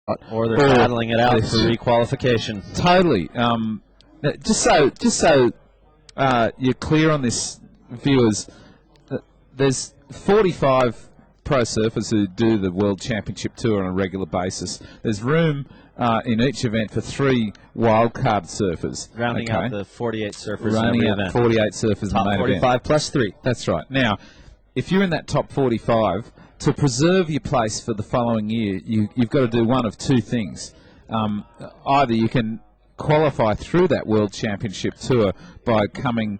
or they're battling it out for requalification. Totally. Just so you're clear on this, viewers, there's 45 pro surfers who do the World Championship Tour on a regular basis. There's room in each event for 3 wildcard surfers. Rounding out the 48 surfers Rounding in every out event. 48 surfers Top in the main 45 event. plus 3. That's right. Now, if you're in that top 45, to preserve your place for the following year, you've got to do one of 2 things. Either you can qualify through that World Championship Tour by coming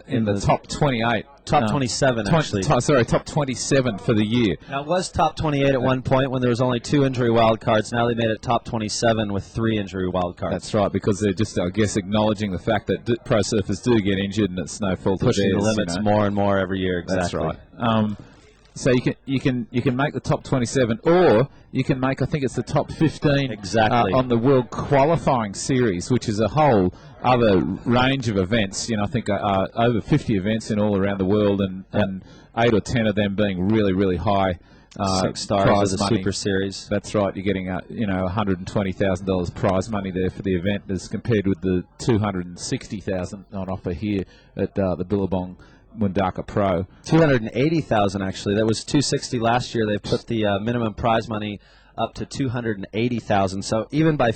in the top 28. Top 27, actually. Top 27 for the year. Now, it was top 28 at one point when there was only 2 injury wildcards. Now they made it top 27 with 3 injury wildcards. That's right, because they're just, I guess, acknowledging the fact that pro surfers do get injured and it's no fault of theirs. Pushing the limits more and more every year, exactly. That's right. So you can make the top 27, or you can make, I think it's the top 15 on the World Qualifying Series, which is a whole other range of events. I think over 50 events in all around the world, and 8 or 10 of them being really, really high 6 stars prize of the money. Super Series. That's right. You're getting $120,000 prize money there for the event, as compared with the $260,000 on offer here at the Billabong Mundaka Pro. 280,000 actually. That was 260 last year. They put the minimum prize money up to 280,000. So even by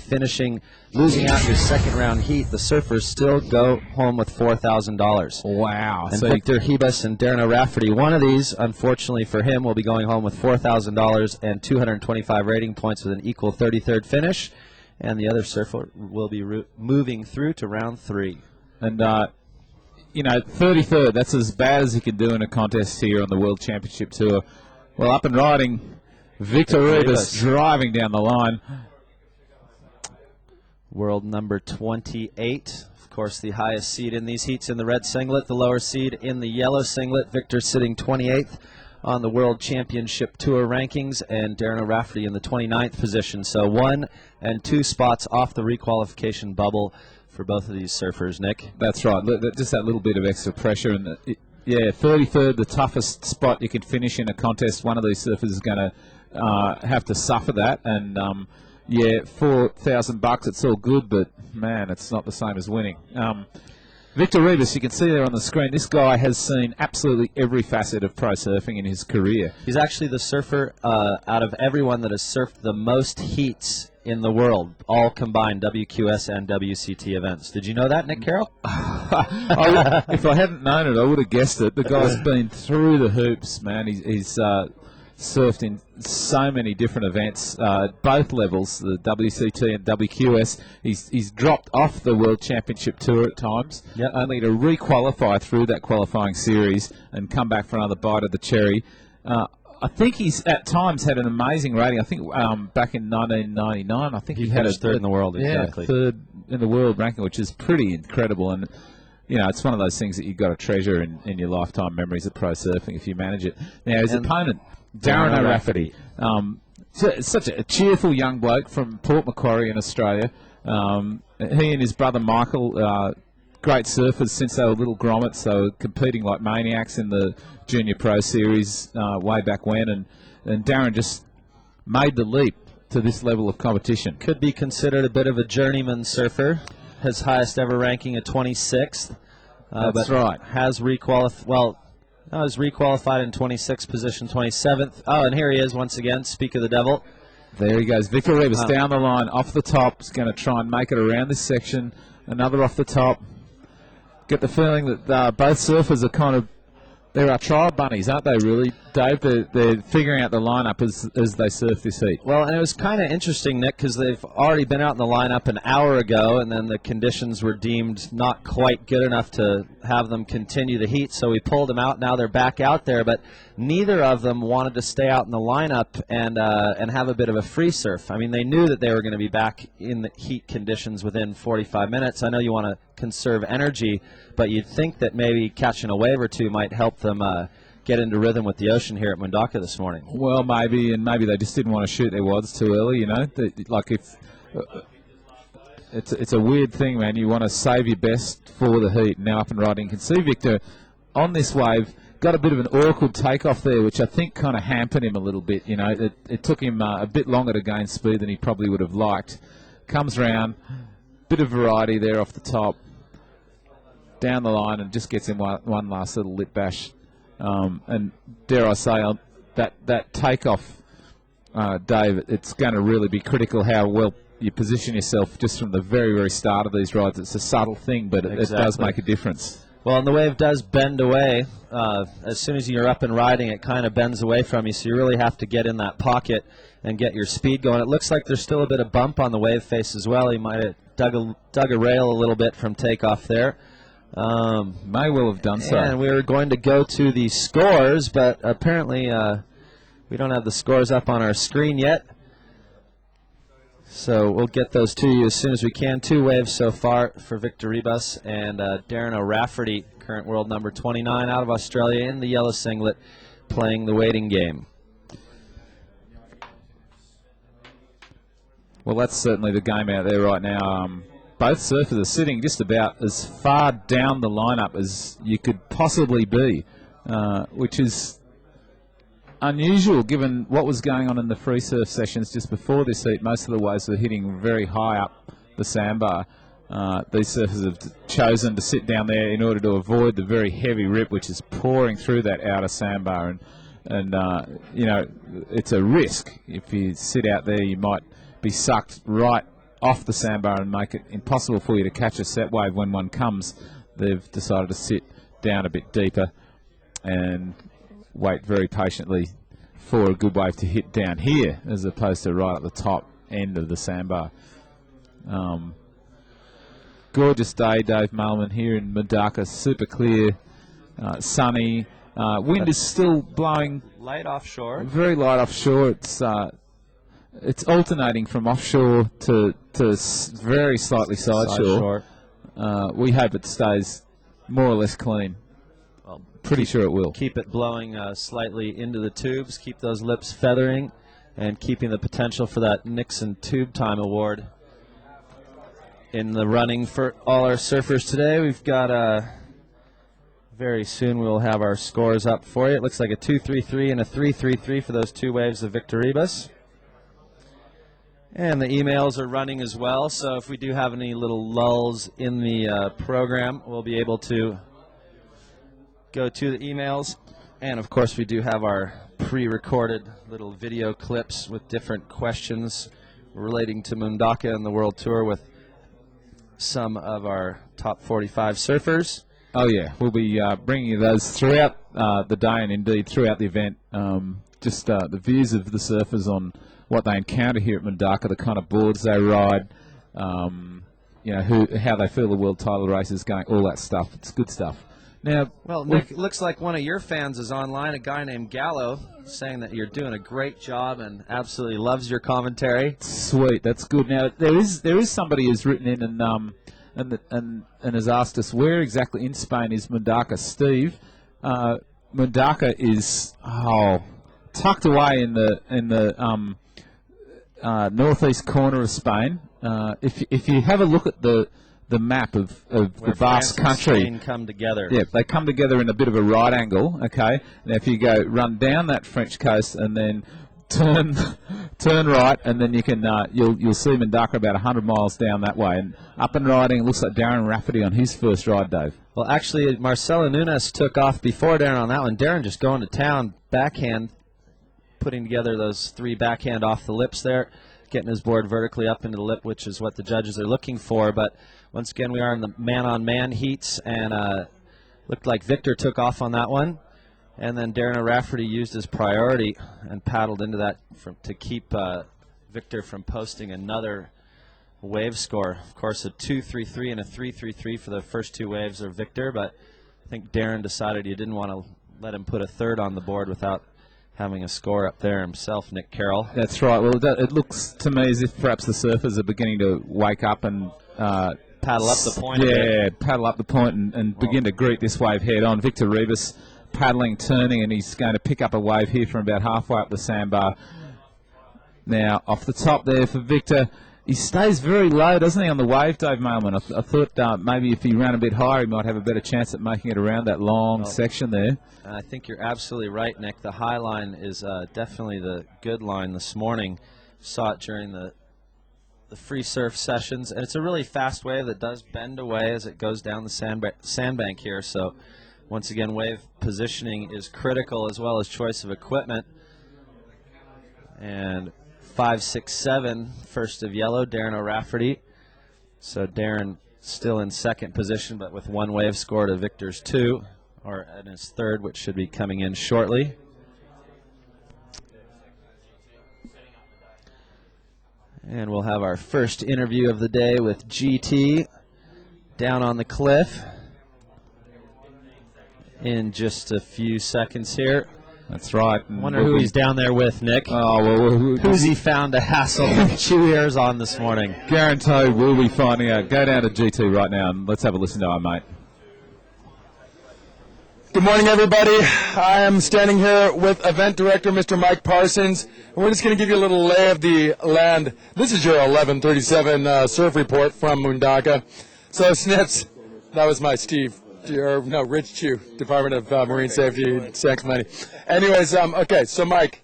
losing out your second round heat, the surfers still go home with $4,000. Wow! And Victor Ribas and Darren ORafferty, one of these, unfortunately for him, will be going home with $4,000 and 225 rating points with an equal 33rd finish, and the other surfer will be moving through to round 3. And 33rd, that's as bad as you can do in a contest here on the World Championship Tour. Well, up and riding, Victor Ribas driving down the line. World number 28. Of course, the highest seed in these heats in the red singlet, the lower seed in the yellow singlet. Victor sitting 28th on the World Championship Tour rankings, and Darren ORafferty in the 29th position. So 1 and 2 spots off the requalification bubble for both of these surfers, Nick. That's right. Just that little bit of extra pressure. And 33rd, the toughest spot you can finish in a contest. One of these surfers is going to have to suffer that. And, $4,000, it's all good, but, man, it's not the same as winning. Victor Ribas, you can see there on the screen, this guy has seen absolutely every facet of pro surfing in his career. He's actually the surfer out of everyone that has surfed the most heats in the world, all combined WQS and WCT events. Did you know that, Nick Carroll? If I hadn't known it, I would have guessed it. The guy's been through the hoops, man. He's surfed in so many different events, both levels, the WCT and WQS. He's dropped off the World Championship Tour at times, only to re-qualify through that qualifying series and come back for another bite of the cherry. I think he's at times had an amazing rating. I think back in 1999, I think he had a third in the world. Exactly, third in the world ranking, which is pretty incredible. And it's one of those things that you've got to treasure in your lifetime memories of pro surfing if you manage it. Now his opponent, Darren ORafferty, such a cheerful young bloke from Port Macquarie in Australia. He and his brother Michael. Great surfers since they were little grommets, so competing like maniacs in the Junior Pro Series way back when, and Darren just made the leap to this level of competition. Could be considered a bit of a journeyman surfer. His highest ever ranking at 26th. That's right. Has requalified in 26th position, 27th. Oh, and here he is once again. Speak of the devil. There he goes. Victor Ribas down the line, off the top. He's going to try and make it around this section. Another off the top. Get the feeling that both surfers are kind of, they're our trial bunnies, aren't they, really, Dave? They're figuring out the lineup as they surf this heat. Well, and it was kind of interesting, Nick, because they've already been out in the lineup an hour ago, and then the conditions were deemed not quite good enough to have them continue the heat, so we pulled them out. Now they're back out there, but neither of them wanted to stay out in the lineup and have a bit of a free surf. I mean, they knew that they were going to be back in the heat conditions within 45 minutes. I know you want to conserve energy, but you'd think that maybe catching a wave or two might help them get into rhythm with the ocean here at Mundaka this morning. Well, maybe they just didn't want to shoot their wads too early, like if it's a weird thing, man. You want to save your best for the heat. Now up and riding. You can see Victor on this wave got a bit of an awkward takeoff there, which I think kind of hampered him a little bit. You know, it took him a bit longer to gain speed than he probably would have liked. Comes round, bit of variety there off the top, down the line, and just gets him one last little lip bash. And dare I say, that takeoff, Dave, it's going to really be critical how well you position yourself just from the very, very start of these rides. It's a subtle thing, but it does make a difference. Well, and the wave does bend away. As soon as you're up and riding, it kind of bends away from you, so you really have to get in that pocket and get your speed going. It looks like there's still a bit of bump on the wave face as well. He might have dug a rail a little bit from takeoff there. May well have done so. And we were going to go to the scores, but apparently we don't have the scores up on our screen yet. So we'll get those to you as soon as we can. 2 waves so far for Victor Ribas and Darren ORafferty, current world number 29 out of Australia in the yellow singlet, playing the waiting game. Well, that's certainly the game out there right now. Both surfers are sitting just about as far down the lineup as you could possibly be, which is unusual given what was going on in the free surf sessions just before this heat. Most of the waves were hitting very high up the sandbar. These surfers have chosen to sit down there in order to avoid the very heavy rip which is pouring through that outer sandbar, and you know, it's a risk. If you sit out there, you might be sucked right off the sandbar and make it impossible for you to catch a set wave when one comes. They've decided to sit down a bit deeper and wait very patiently for a good wave to hit down here as opposed to right at the top end of the sandbar. Gorgeous day, Dave Mailman, here in Mundaka. Super clear, sunny. Wind is still blowing light offshore. Very light offshore. It's alternating from offshore to very slightly sideshore. We hope it stays more or less clean. Well, pretty sure it will. Keep it blowing slightly into the tubes. Keep those lips feathering, and keeping the potential for that Nixon Tube Time Award in the running for all our surfers today. We've got very soon we'll have our scores up for you. It looks like a 2.33 and a 3.33 for those 2 waves of Victor Ribas. And the emails are running as well, so if we do have any little lulls in the program, we'll be able to go to the emails. And, of course, we do have our pre-recorded little video clips with different questions relating to Mundaka and the World Tour with some of our top 45 surfers. Oh, yeah. We'll be bringing you those throughout the day and, indeed, throughout the event. Just the views of the surfers on what they encounter here at Mundaka, the kind of boards they ride, you know, how they feel the world title race is going, all that stuff. It's good stuff. Now, well, Nick, it looks like one of your fans is online, a guy named Gallo, saying that you're doing a great job and absolutely loves your commentary. Sweet, that's good. Now, there is somebody who's written in and has asked us, where exactly in Spain is Mundaka? Steve, Mundaka is tucked away in the northeast corner of Spain. If you have a look at the map of the vast country, Spain come together. Yeah, they come together in a bit of a right angle. Okay, now if you run down that French coast and then turn right, and then you can you'll see Mundaka about 100 miles down that way, and up and riding. It looks like Darren ORafferty on his first ride, Dave. Well, actually, Marcelo Nunes took off before Darren on that one. Darren just going to town, backhand, putting together those 3 backhand off the lips there, getting his board vertically up into the lip, which is what the judges are looking for. But once again, we are in the man-on-man heats, and looked like Victor took off on that one. And then Darren ORafferty used his priority and paddled into that to keep Victor from posting another wave score. Of course, a 2.33 and a 3.33 for the first 2 waves of Victor, but I think Darren decided he didn't want to let him put a third on the board without having a score up there himself, Nick Carroll. That's right. Well, it looks to me as if perhaps the surfers are beginning to wake up and paddle up the point. Yeah, paddle up the point and begin to greet this wave head on. Victor Ribas paddling, turning, and he's going to pick up a wave here from about halfway up the sandbar. Now, off the top there for Victor, he stays very low, doesn't he, on the wave, Dave Mailman? I thought maybe if he ran a bit higher, he might have a better chance at making it around that long section there. I think you're absolutely right, Nick. The high line is definitely the good line this morning. Saw it during the free surf sessions, and it's a really fast wave that does bend away as it goes down the sandbank here. So once again, wave positioning is critical as well as choice of equipment. And 5, 6, 7, first of yellow, Darren ORafferty. So Darren still in second position, but with one wave score to Victor's 2, or in his third, which should be coming in shortly. And we'll have our first interview of the day with GT down on the cliff in just a few seconds here. That's right. I wonder who he's down there with, Nick. Oh, well, who's he found to hassle chew ears on this morning? Guaranteed we'll be finding out. Go down to GT right now and let's have a listen to our mate. Good morning, everybody. I am standing here with event director, Mr. Mike Parsons, and we're just going to give you a little lay of the land. This is your 11:37 surf report from Mundaka. So, Snips, that was my Rich Chew, Department of Marine Safety, San Clemente. Anyways, okay, so Mike,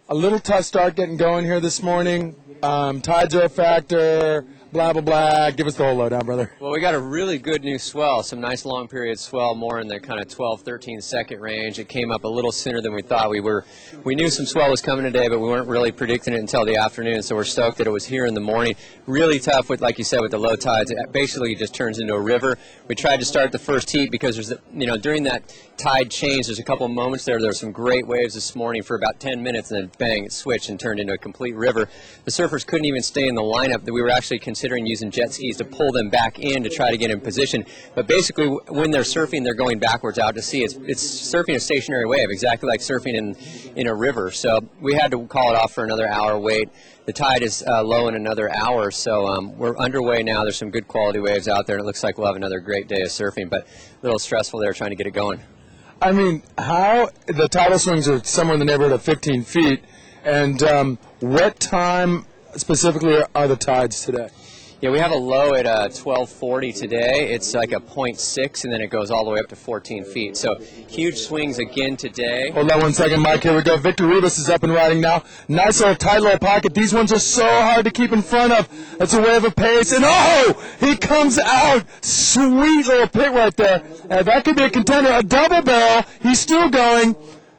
a little tough start getting going here this morning. Tides are a factor. Blah, blah, blah. Give us the whole lowdown, brother. Well, we got a really good new swell, some nice long period swell, more in the kind of 12, 13 second range. It came up a little sooner than we thought. We knew some swell was coming today, but we weren't really predicting it until the afternoon, so we're stoked that it was here in the morning. Really tough with, like you said, with the low tides. It basically just turns into a river. We tried to start the first heat because during that tide change, there's a couple of moments there. There were some great waves this morning for about 10 minutes, and then bang, it switched and turned into a complete river. The surfers couldn't even stay in the lineup. That we were actually considering using jet skis to pull them back in to try to get in position. But basically, when they're surfing, they're going backwards out to sea. It's surfing a stationary wave, exactly like surfing in a river. So we had to call it off for another hour wait. The tide is low in another hour, so we're underway now. There's some good quality waves out there, and it looks like we'll have another great day of surfing, but a little stressful there trying to get it going. I mean, how the tidal swings are somewhere in the neighborhood of 15 feet, and what time specifically are the tides today? Yeah, we have a low at 1240 today. It's like a 0.6, and then it goes all the way up to 14 feet. So huge swings again today. Hold on one second, Mike. Here we go. Victor Ribas is up and riding now. Nice little tight little pocket. These ones are so hard to keep in front of. That's a wave of pace. And oh, he comes out. Sweet little pit right there. That could be a contender. A double barrel. He's still going.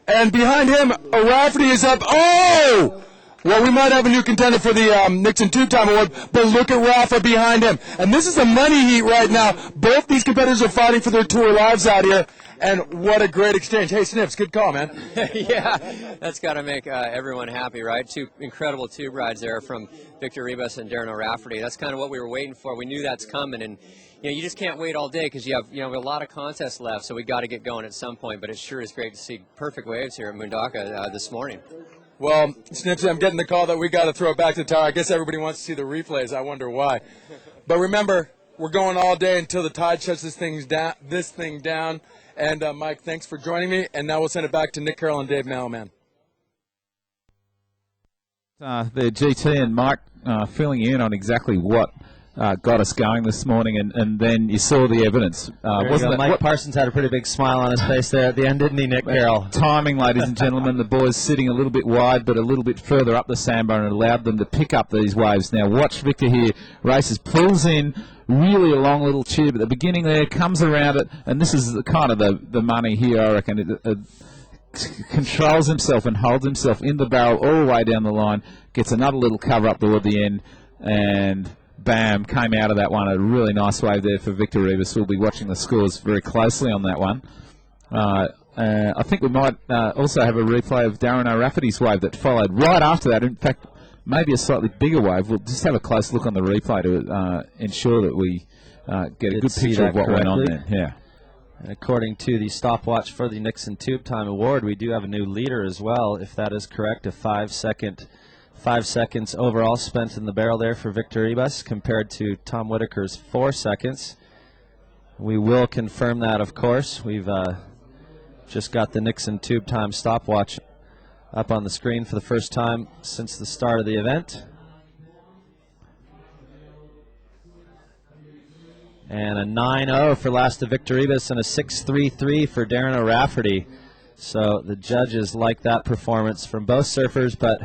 And behind him, ORafferty is up. Oh! Well, we might have a new contender for the Nixon Tube Time Award, but look at Rafa behind him. And this is a money heat right now. Both these competitors are fighting for their tour lives out here, and what a great exchange. Hey, Snips, good call, man. Yeah, that's got to make everyone happy, right? Two incredible tube rides there from Victor Ribas and Darren ORafferty. That's kind of what we were waiting for. We knew that's coming, and you just can't wait all day because you have a lot of contests left, so we got to get going at some point. But it sure is great to see perfect waves here at Mundaka this morning. Well, Snipsy, I'm getting the call that we got to throw it back to the tower. I guess everybody wants to see the replays. I wonder why. But remember, we're going all day until the tide shuts this thing down. And, Mike, thanks for joining me. And now we'll send it back to Nick Carroll and Dave Mailman. The GT and Mike filling in on exactly what got us going this morning, and then you saw the evidence. Wasn't it? Mike Parsons had a pretty big smile on his face there at the end, didn't he, Nick Carroll? Timing, ladies and gentlemen. The boys sitting a little bit wide, but a little bit further up the sandbar, and allowed them to pick up these waves. Now watch Victor here. Races, pulls in really a long little tube at the beginning there, comes around it, and this is kind of the money here, I reckon. It controls himself and holds himself in the barrel all the way down the line, gets another little cover up toward the end, and bam, came out of that one. A really nice wave there for Victor Ribas. We'll be watching the scores very closely on that one. I think we might also have a replay of Darren ORafferty's wave that followed right after that. In fact, maybe a slightly bigger wave. We'll just have a close look on the replay to ensure that we get a good picture of what went on there. Yeah. According to the stopwatch for the Nixon Tube Time Award, we do have a new leader as well, if that is correct, a 5 seconds overall spent in the barrel there for Victor Ribas compared to Tom Whitaker's 4 seconds. We will confirm that, of course. We've just got the Nixon Tube Time stopwatch up on the screen for the first time since the start of the event. And a 9-0 for last to Victor Ribas and a 6-3-3 for Darren ORafferty. So the judges like that performance from both surfers, but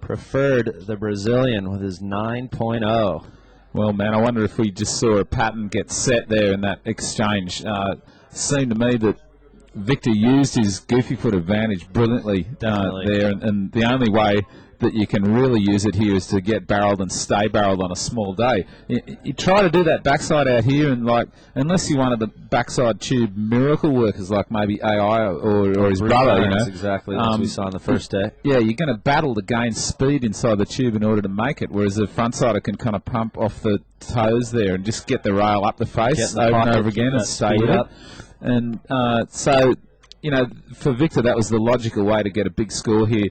preferred the Brazilian with his 9.0. Well, man, I wonder if we just saw a pattern get set there in that exchange. Seemed to me that Victor used his goofy foot advantage brilliantly there, and the only way that you can really use it here is to get barreled and stay barreled on a small day. You try to do that backside out here, and like, unless you wanted the backside tube miracle workers like maybe AI or his brother, you know. That's exactly what we saw on the first day. Yeah, you're going to battle to gain speed inside the tube in order to make it, whereas the frontsider can kind of pump off the toes there and just get the rail up the face over and over again and stay with it. And so, you know, for Victor, that was the logical way to get a big score here.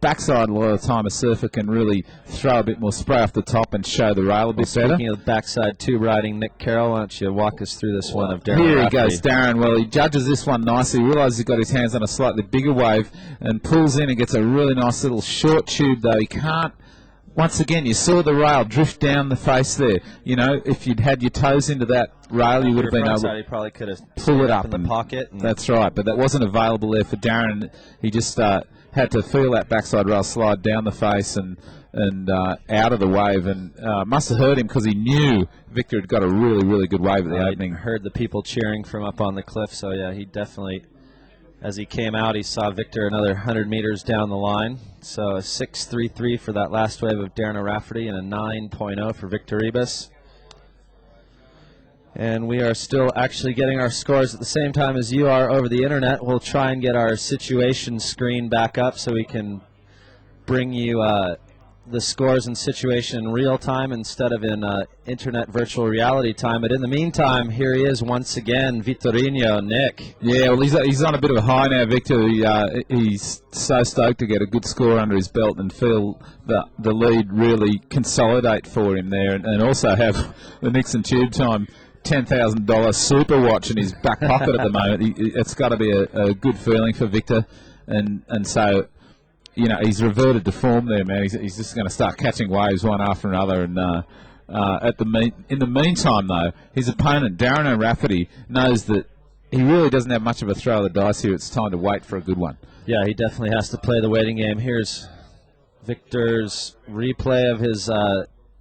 Backside, a lot of the time, a surfer can really throw a bit more spray off the top and show the rail a bit better. Speaking of backside tube riding, Nick Carroll, why don't you walk us through this one of Darren? Here he goes, Darren. Well, he judges this one nicely. He realises he's got his hands on a slightly bigger wave and pulls in and gets a really nice little short tube, though. He can't. Once again, you saw the rail drift down the face there. You know, if you'd had your toes into that rail, you would have been able to he probably could have pull it up in the pocket. That's right, but that wasn't available there for Darren. He just had to feel that backside rail slide down the face and out of the wave, and must have hurt him because he knew Victor had got a really, really good wave at the opening. Heard the people cheering from up on the cliff, so yeah, he definitely, as he came out, he saw Victor another 100 meters down the line. So a 6-3-3 for that last wave of Darren ORafferty and a 9.0 for Victor Ribas. And we are still actually getting our scores at the same time as you are over the internet. We'll try and get our situation screen back up so we can bring you the scores and situation in real time instead of in internet virtual reality time. But in the meantime, here he is once again, Vitorino, Nick. Yeah, well, he's on a bit of a high now, Victor. He's so stoked to get a good score under his belt and feel the lead really consolidate for him there, and also have the Nixon Tube Time $10,000 super watch in his back pocket at the moment. It's got to be a good feeling for Victor, and so, you know, he's reverted to form there, man. He's just going to start catching waves one after another. And in the meantime, though, his opponent, Darren ORafferty, knows that he really doesn't have much of a throw of the dice here. It's time to wait for a good one. Yeah, he definitely has to play the waiting game. Here's Victor's replay of his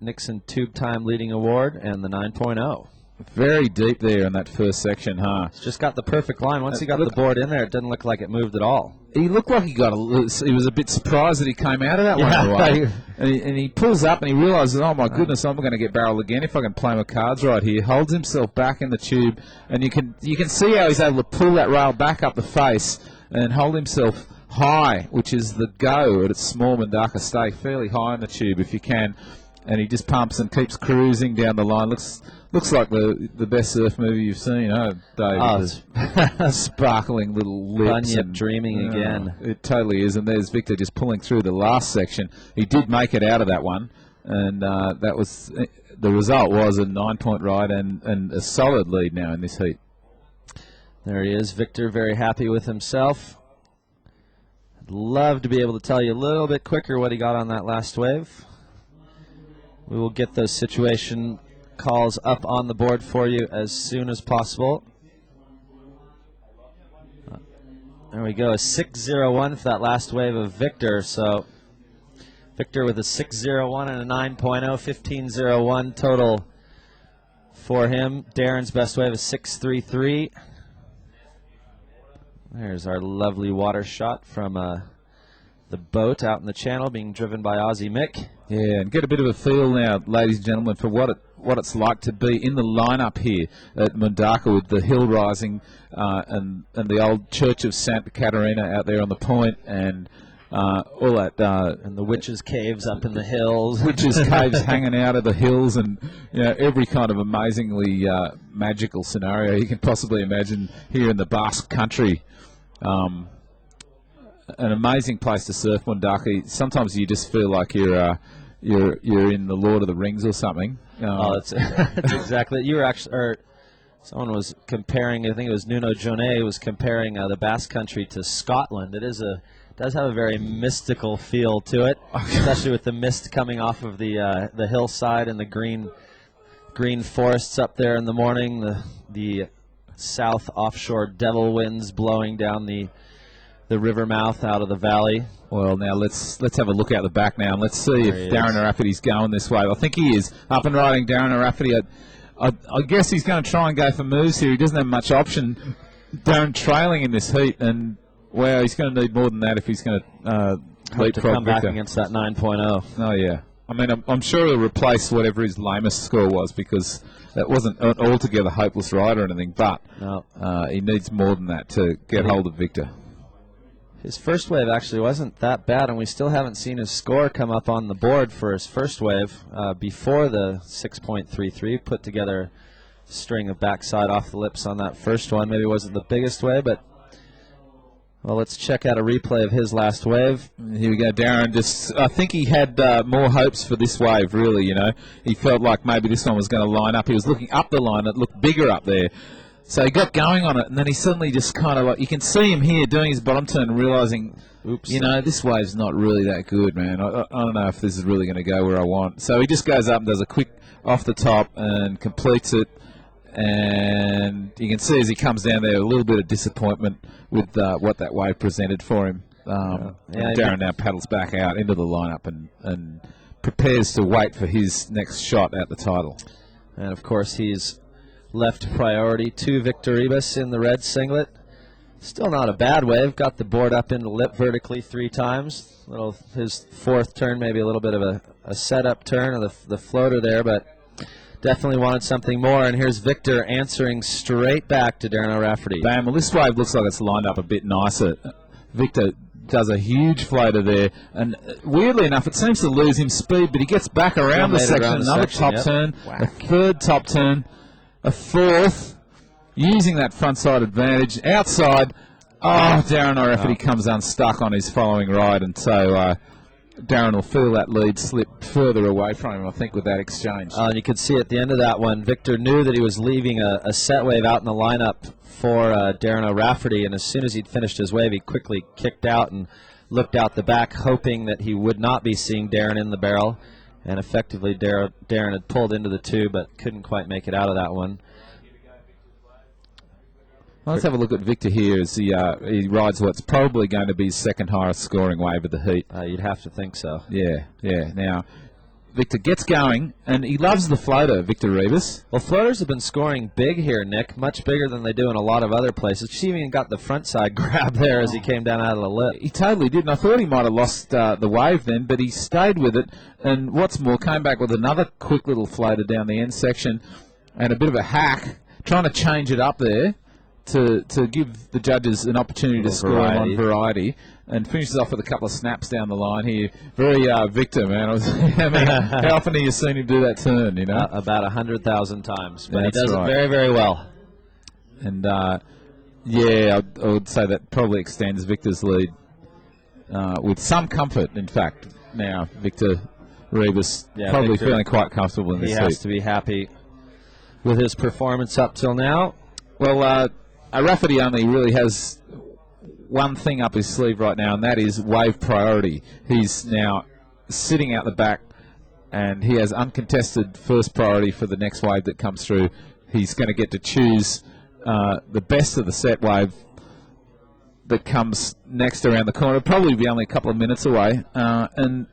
Nixon Tube Time Leading Award and the 9.0. Very deep there in that first section, huh? He's just got the perfect line. Once he got the board in there, it didn't look like it moved at all. He looked like he was a bit surprised that he came out of that one away. And he pulls up and he realises, oh my goodness, I'm going to get barreled again if I can play my cards right here. Holds himself back in the tube, and you can see how he's able to pull that rail back up the face and hold himself high, which is the go at its small Mundaka stake, fairly high in the tube if you can. And he just pumps and keeps cruising down the line. Looks like the best surf movie you've seen, Dave. Oh, sparkling little lips. Bunyip dreaming again. It totally is. And there's Victor just pulling through the last section. He did make it out of that one, and that was the result was a 9-point ride and a solid lead now in this heat. There he is, Victor, very happy with himself. I'd love to be able to tell you a little bit quicker what he got on that last wave. We will get those situation calls up on the board for you as soon as possible. There we go, a 6.01 for that last wave of Victor. So Victor with a 6.01 and a 9.0, 15.01 total for him. Darren's best wave is 6.33. There's our lovely water shot from the boat out in the channel being driven by Aussie Mick. Yeah, and get a bit of a feel now, ladies and gentlemen, for what it's like to be in the lineup here at Mundaka with the hill rising and the old Church of Santa Caterina out there on the point, and all that, and the witches' caves up in the hills, witches' caves hanging out of the hills, and every kind of amazingly magical scenario you can possibly imagine here in the Basque Country. An amazing place to surf, Mundaka. Sometimes you just feel like you're in the Lord of the Rings or something. That's exactly it. You were actually, or someone was comparing. I think it was Nuno Jonet was comparing the Basque Country to Scotland. It does have a very mystical feel to it, especially with the mist coming off of the hillside and the green green forests up there in the morning, the south offshore devil winds blowing down the river mouth out of the valley. Well, now let's have a look out the back now, and let's see if Darren ORafferty's going this way. I think he is. Up and riding, Darren ORafferty. I guess he's going to try and go for moves here. He doesn't have much option. Darren trailing in this heat, and wow, he's going to need more than that if he's going to come back against that 9.0. Oh yeah. I mean, I'm sure he'll replace whatever his lamest score was, because that wasn't an altogether hopeless ride or anything. But he needs more than that to get hold of Victor. His first wave actually wasn't that bad, and we still haven't seen his score come up on the board for his first wave. Before the 6.33, put together a string of backside off the lips on that first one. Maybe it wasn't the biggest wave, but well, let's check out a replay of his last wave. Here we go, Darren. I think he had more hopes for this wave, really, you know. He felt like maybe this one was going to line up. He was looking up the line. It looked bigger up there. So he got going on it, and then he suddenly just kind of like, you can see him here doing his bottom turn and realising, oops, you know, this wave's not really that good, man. I don't know if this is really going to go where I want. So he just goes up and does a quick off the top and completes it. And you can see as he comes down there a little bit of disappointment with what that wave presented for him. And Darren now paddles back out into the lineup and prepares to wait for his next shot at the title. And, of course, he's left priority to Victor Ribas in the red singlet. Still not a bad wave. Got the board up into lip vertically 3 times. His fourth turn, maybe a little bit of a setup turn of the floater there, but definitely wanted something more. And here's Victor answering straight back to Darren ORafferty. Bam. Well, this wave looks like it's lined up a bit nicer. Victor does a huge floater there, and weirdly enough, it seems to lose him speed, but he gets back around the section. Another top turn, a third top turn, a fourth, using that frontside advantage. Outside, Darren ORafferty comes unstuck on his following ride, and so Darren will feel that lead slip further away from him, I think, with that exchange. And you could see at the end of that one, Victor knew that he was leaving a set wave out in the lineup for Darren ORafferty, and as soon as he'd finished his wave, he quickly kicked out and looked out the back, hoping that he would not be seeing Darren in the barrel. And effectively, Darren had pulled into the 2, but couldn't quite make it out of that one. Let's have a look at Victor here as he rides what's probably going to be his second highest scoring wave of the heat. You'd have to think so. Yeah. Now, Victor gets going, and he loves the floater, Victor Ribas. Well, floaters have been scoring big here, Nick, much bigger than they do in a lot of other places. She even got the front side grab there as he came down out of the lip. He totally did, and I thought he might have lost the wave then, but he stayed with it, and what's more, came back with another quick little floater down the end section, and a bit of a hack, trying to change it up there to give the judges an opportunity to score on variety, and finishes off with a couple of snaps down the line here. Very Victor, man. How often have you seen him do that turn, you know? About 100,000 times, but That's he does right. it very, very well. And, I would say that probably extends Victor's lead with some comfort, in fact. Now, Victor Ribas probably Victor, feeling quite comfortable in this heat. He has to be happy with his performance up till now. Well, ORafferty only really has one thing up his sleeve right now, and that is wave priority. He's now sitting out the back, and he has uncontested first priority for the next wave that comes through. He's going to get to choose the best of the set wave that comes next around the corner. It'll probably be only a couple of minutes away. And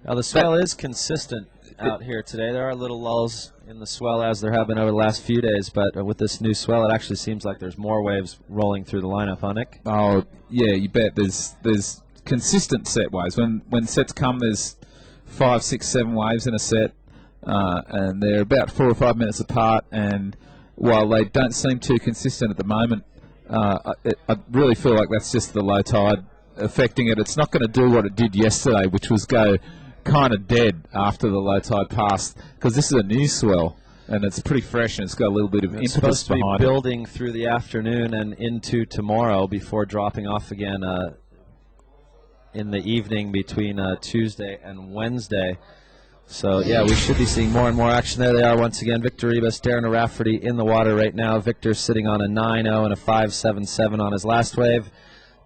now the swell is consistent out here today. There are little lulls in the swell as there have been over the last few days, but with this new swell, it actually seems like there's more waves rolling through the lineup, huh, Nick? Oh, yeah, you bet. There's consistent set waves. When sets come, there's 5, 6, 7 waves in a set, and they're about 4 or 5 minutes apart, and while they don't seem too consistent at the moment, I really feel like that's just the low tide affecting it. It's not going to do what it did yesterday, which was go kind of dead after the low tide passed, because this is a new swell and it's pretty fresh and it's got a little bit of impetus behind it. It's supposed to be building through the afternoon and into tomorrow before dropping off again in the evening between Tuesday and Wednesday. So, yeah, we should be seeing more and more action. There they are once again. Victor Ribas, Darren ORafferty in the water right now. Victor sitting on a 9-0 and a 5.77 on his last wave.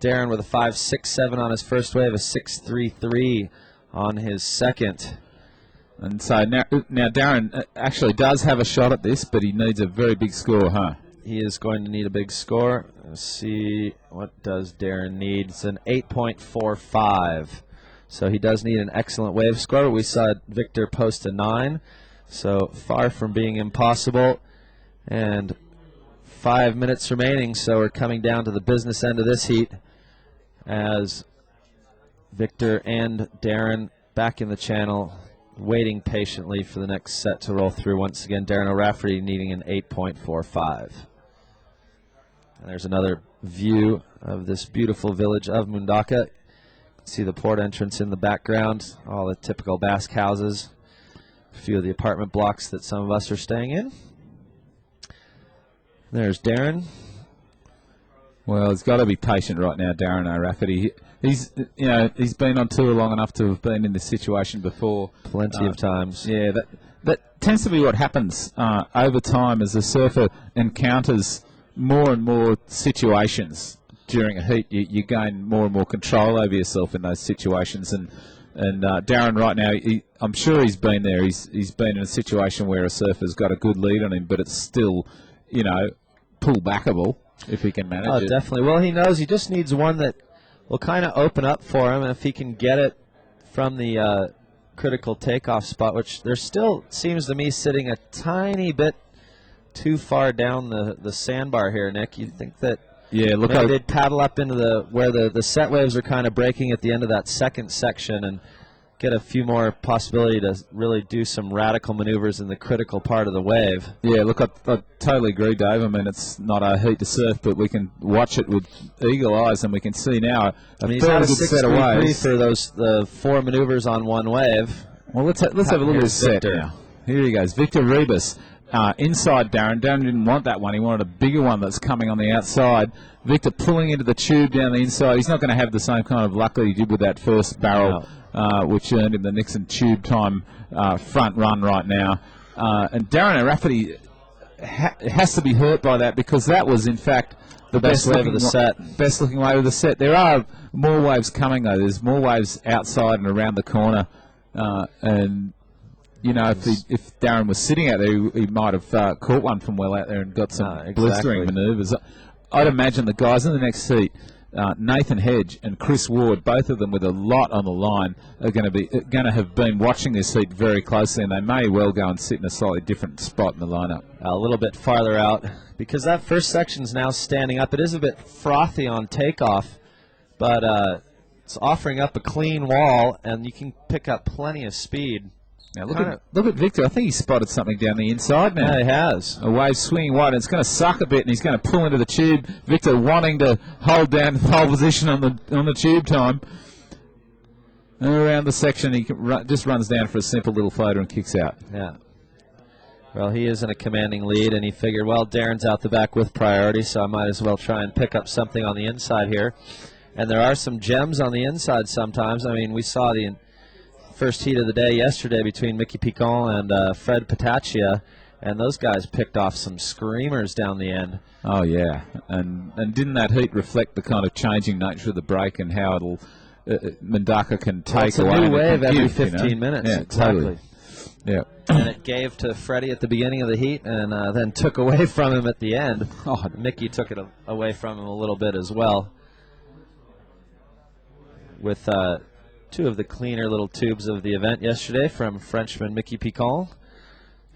Darren with a 5.67 on his first wave, a 6.33 on his second. And so now Darren actually does have a shot at this, but he needs a very big score, huh? He is going to need a big score. Let's see, what does Darren need? It's an 8.45. So he does need an excellent wave score. We saw Victor post a 9, so far from being impossible. And 5 minutes remaining, so we're coming down to the business end of this heat as Victor and Darren back in the channel, waiting patiently for the next set to roll through. Once again, Darren ORafferty needing an 8.45. And there's another view of this beautiful village of Mundaka. See the port entrance in the background, all the typical Basque houses, a few of the apartment blocks that some of us are staying in. There's Darren. Well, he's got to be patient right now, Darren ORafferty. He's been on tour long enough to have been in this situation before. Plenty of times. Yeah, that tends to be what happens over time as a surfer encounters more and more situations during a heat. You gain more and more control over yourself in those situations. And Darren right now, I'm sure he's been there. He's been in a situation where a surfer's got a good lead on him, but it's still, pull backable if he can manage it. Definitely. Well, he knows he just needs one that will kind of open up for him, and if he can get it from the critical takeoff spot, which there still seems to me sitting a tiny bit too far down the sandbar here, Nick. You'd think that look, maybe they'd paddle up into where the set waves are kind of breaking at the end of that second section and get a few more possibility to really do some radical maneuvers in the critical part of the wave. Yeah, look, I totally agree, Dave. I mean, it's not our heat to surf, but we can watch it with eagle eyes, and we can see now he's had a 6.3 for the 4 maneuvers on one wave. Well, let's have a look at his set now. Here he goes, Victor Ribas. Inside Darren. Darren didn't want that one. He wanted a bigger one that's coming on the outside. Victor pulling into the tube down the inside. He's not going to have the same kind of luck that he did with that first barrel, which earned him the Nixon tube time front run right now. And Darren ORafferty has to be hurt by that, because that was, in fact, the best wave of the set. Best looking wave of the set. There are more waves coming, though. There's more waves outside and around the corner. And if Darren was sitting out there, he might have caught one from well out there and got some blistering manoeuvres. I'd imagine the guys in the next seat, Nathan Hedge and Chris Ward, both of them with a lot on the line, are going to have been watching this heat very closely, and they may well go and sit in a slightly different spot in the lineup. A little bit farther out, because that first section's now standing up. It is a bit frothy on takeoff, but it's offering up a clean wall, and you can pick up plenty of speed. Now look at Victor. I think he spotted something down the inside now. Yeah, he has. A wave swinging wide, and it's going to suck a bit, and he's going to pull into the tube. Victor wanting to hold down the pole position on the tube time. And around the section, he just runs down for a simple little floater and kicks out. Yeah. Well, he is in a commanding lead, and he figured, well, Darren's out the back with priority, so I might as well try and pick up something on the inside here. And there are some gems on the inside sometimes. I mean, we saw the first heat of the day yesterday between Mickey Picon and Fred Patachia, and those guys picked off some screamers down the end. Oh yeah, and didn't that heat reflect the kind of changing nature of the break and how it'll Mundaka can take away? It's a new wave every 15 minutes. Yeah, exactly. Totally. Yeah, and it gave to Freddie at the beginning of the heat, and then took away from him at the end. Oh, Mickey took it away from him a little bit as well, with two of the cleaner little tubes of the event yesterday from Frenchman Mickey Picon,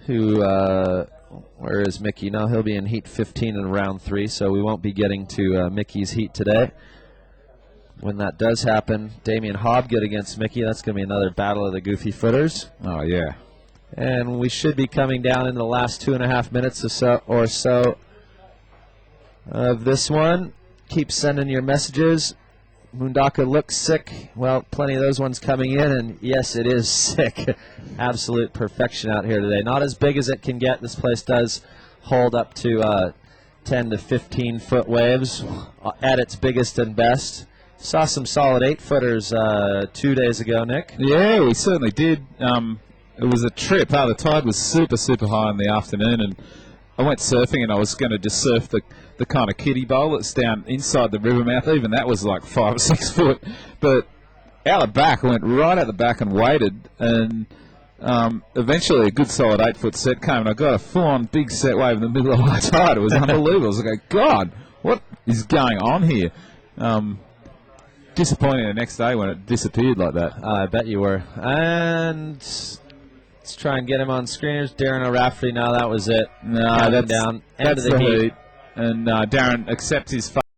who, where is Mickey? No, he'll be in heat 15 in round 3, so we won't be getting to Mickey's heat today. When that does happen, Damien Hobgood against Mickey, that's going to be another battle of the goofy footers. Oh, yeah. And we should be coming down in the last 2.5 minutes or so of this one. Keep sending your messages. Mundaka looks sick. Well, plenty of those ones coming in, and yes, it is sick. Absolute perfection out here today. Not as big as it can get. This place does hold up to 10 to 15 foot waves at its biggest and best. Saw some solid 8-footers 2 days ago, Nick. Yeah, we certainly did. It was a trip. The tide was super, super high in the afternoon, and I went surfing, and I was going to just surf the kind of kiddie bowl that's down inside the river mouth. Even that was like 5 or 6 foot. But out the back, I went right out the back and waited, and Eventually, a good solid 8-foot set came, and I got a full-on big set wave in the middle of high tide. It was unbelievable. I was like, God, what is going on here? Disappointing the next day when it disappeared like that. I bet you were. And let's try and get him on screen. Here's Darren ORafferty. No, that was it. No, Down. End that's of the heat. heat. And Darren accepts his